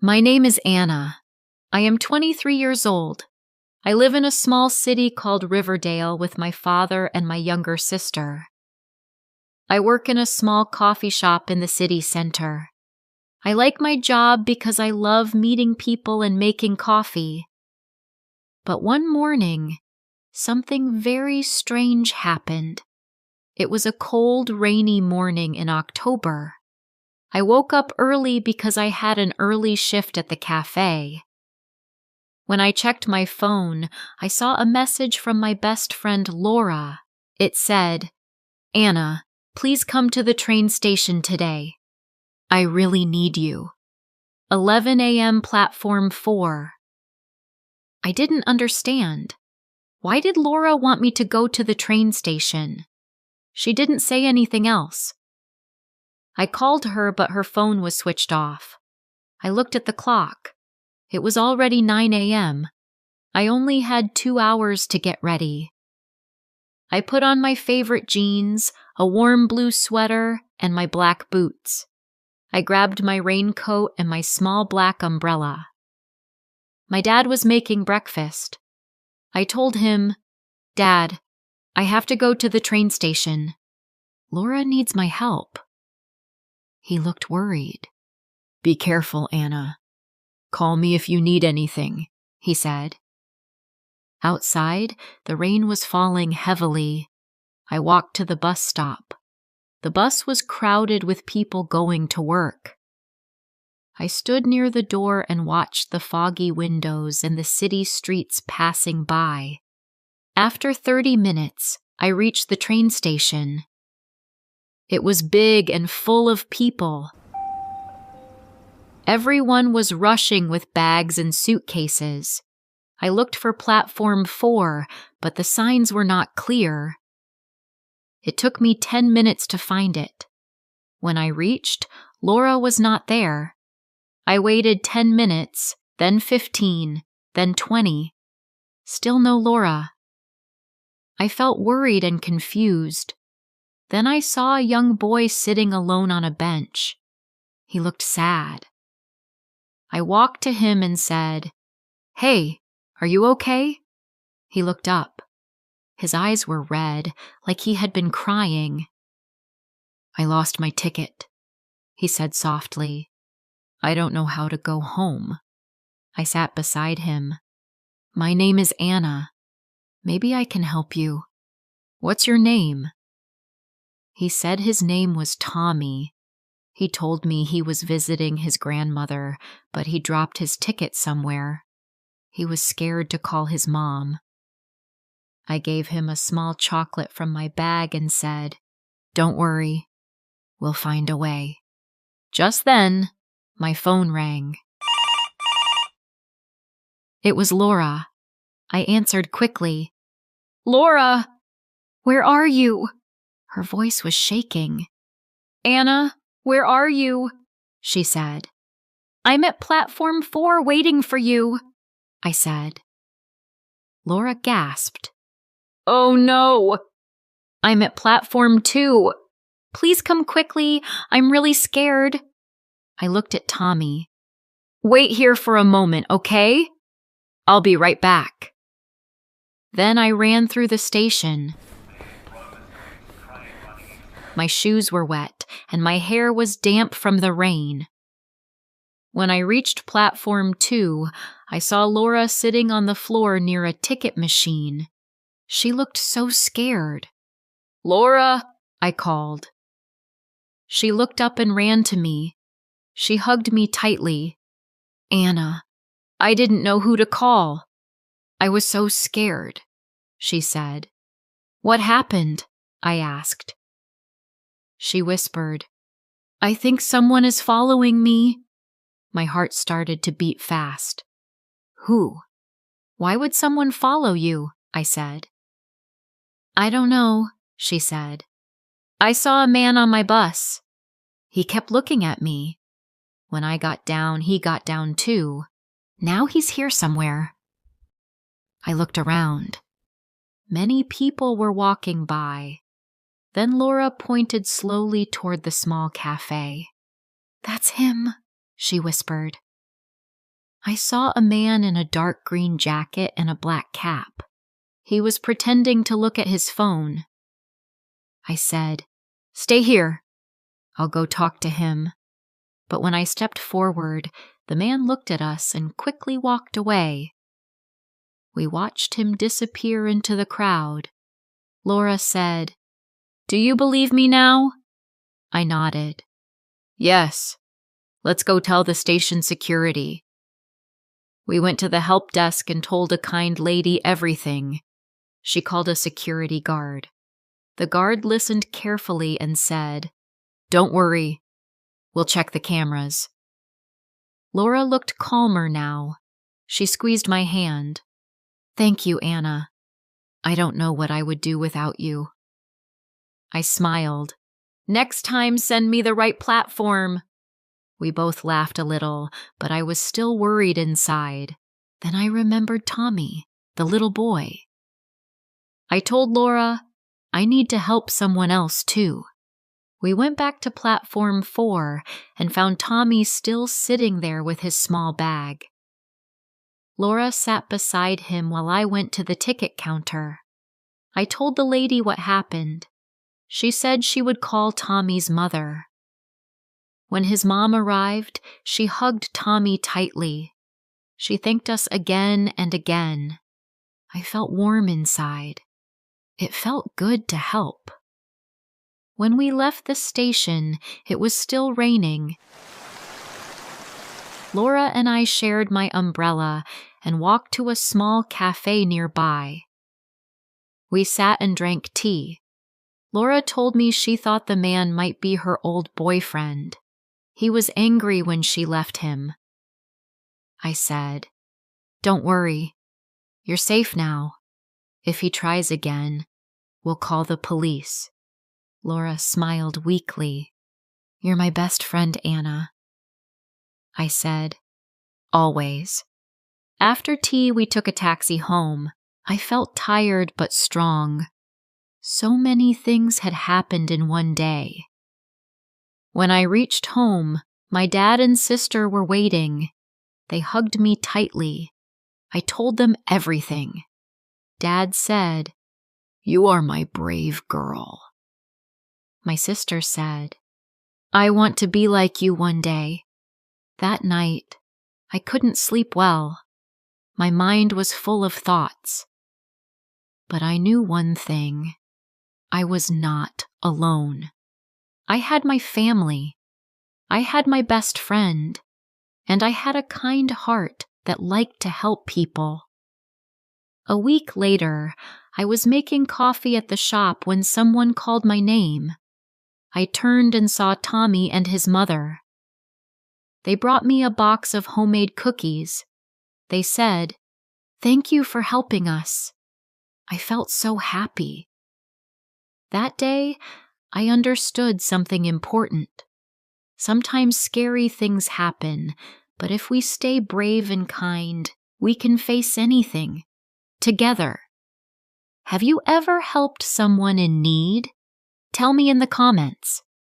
My name is Anna. I am 23 years old. I live in a small city called Riverdale with my father and my younger sister. I work in a small coffee shop in the city center. I like my job because I love meeting people and making coffee. But one morning, something very strange happened. It was a cold, rainy morning in October. I woke up early because I had an early shift at the cafe. When I checked my phone, I saw a message from my best friend Laura. It said, "Anna, please come to the train station today. I really need you. 11 a.m. platform 4. I didn't understand. Why did Laura want me to go to the train station? She didn't say anything else. I called her, but her phone was switched off. I looked at the clock. It was already 9 a.m. I only had 2 hours to get ready. I put on my favorite jeans, a warm blue sweater, and my black boots. I grabbed my raincoat and my small black umbrella. My dad was making breakfast. I told him, "Dad, I have to go to the train station. Laura needs my help." He looked worried. "Be careful, Anna. Call me if you need anything," he said. Outside, the rain was falling heavily. I walked to the bus stop. The bus was crowded with people going to work. I stood near the door and watched the foggy windows and the city streets passing by. After 30 minutes, I reached the train station. It was big and full of people. Everyone was rushing with bags and suitcases. I looked for platform 4, but the signs were not clear. It took me 10 minutes to find it. When I reached, Laura was not there. I waited 10 minutes, then 15, then 20. Still no Laura. I felt worried and confused. Then I saw a young boy sitting alone on a bench. He looked sad. I walked to him and said, "Hey, are you okay?" He looked up. His eyes were red, like he had been crying. "I lost my ticket," he said softly. "I don't know how to go home." I sat beside him. "My name is Anna. Maybe I can help you. What's your name?" He said his name was Tommy. He told me he was visiting his grandmother, but he dropped his ticket somewhere. He was scared to call his mom. I gave him a small chocolate from my bag and said, "Don't worry, we'll find a way." Just then, my phone rang. It was Laura. I answered quickly. "Laura, where are you?" Her voice was shaking. "Anna, where are you?" she said. "I'm at platform 4 waiting for you," I said. Laura gasped. "Oh no! I'm at platform 2. Please come quickly. I'm really scared." I looked at Tommy. "Wait here for a moment, okay? I'll be right back." Then I ran through the station. My shoes were wet, and my hair was damp from the rain. When I reached platform 2, I saw Laura sitting on the floor near a ticket machine. She looked so scared. "Laura," I called. She looked up and ran to me. She hugged me tightly. "Anna, I didn't know who to call. I was so scared," she said. "What happened?" I asked. She whispered, "I think someone is following me." My heart started to beat fast. "Who? Why would someone follow you?" I said. "I don't know," she said. "I saw a man on my bus. He kept looking at me. When I got down, he got down too. Now he's here somewhere." I looked around. Many people were walking by. Then Laura pointed slowly toward the small cafe. "That's him," she whispered. I saw a man in a dark green jacket and a black cap. He was pretending to look at his phone. I said, "Stay here. I'll go talk to him." But when I stepped forward, the man looked at us and quickly walked away. We watched him disappear into the crowd. Laura said, "Do you believe me now?" I nodded. "Yes. Let's go tell the station security." We went to the help desk and told a kind lady everything. She called a security guard. The guard listened carefully and said, "Don't worry. We'll check the cameras." Laura looked calmer now. She squeezed my hand. "Thank you, Anna. I don't know what I would do without you." I smiled. "Next time, send me the right platform." We both laughed a little, but I was still worried inside. Then I remembered Tommy, the little boy. I told Laura, I need to help someone else too. We went back to platform 4 and found Tommy still sitting there with his small bag. Laura sat beside him while I went to the ticket counter. I told the lady what happened. She said she would call Tommy's mother. When his mom arrived, she hugged Tommy tightly. She thanked us again and again. I felt warm inside. It felt good to help. When we left the station, it was still raining. Laura and I shared my umbrella and walked to a small cafe nearby. We sat and drank tea. Laura told me she thought the man might be her old boyfriend. He was angry when she left him. I said, "Don't worry. You're safe now. If he tries again, we'll call the police." Laura smiled weakly. "You're my best friend, Anna." I said, "Always." After tea, we took a taxi home. I felt tired but strong. So many things had happened in one day. When I reached home, my dad and sister were waiting. They hugged me tightly. I told them everything. Dad said, "You are my brave girl." My sister said, "I want to be like you one day." That night, I couldn't sleep well. My mind was full of thoughts. But I knew one thing. I was not alone. I had my family. I had my best friend. And I had a kind heart that liked to help people. A week later, I was making coffee at the shop when someone called my name. I turned and saw Tommy and his mother. They brought me a box of homemade cookies. They said, "Thank you for helping us." I felt so happy. That day, I understood something important. Sometimes scary things happen, but if we stay brave and kind, we can face anything, together. Have you ever helped someone in need? Tell me in the comments.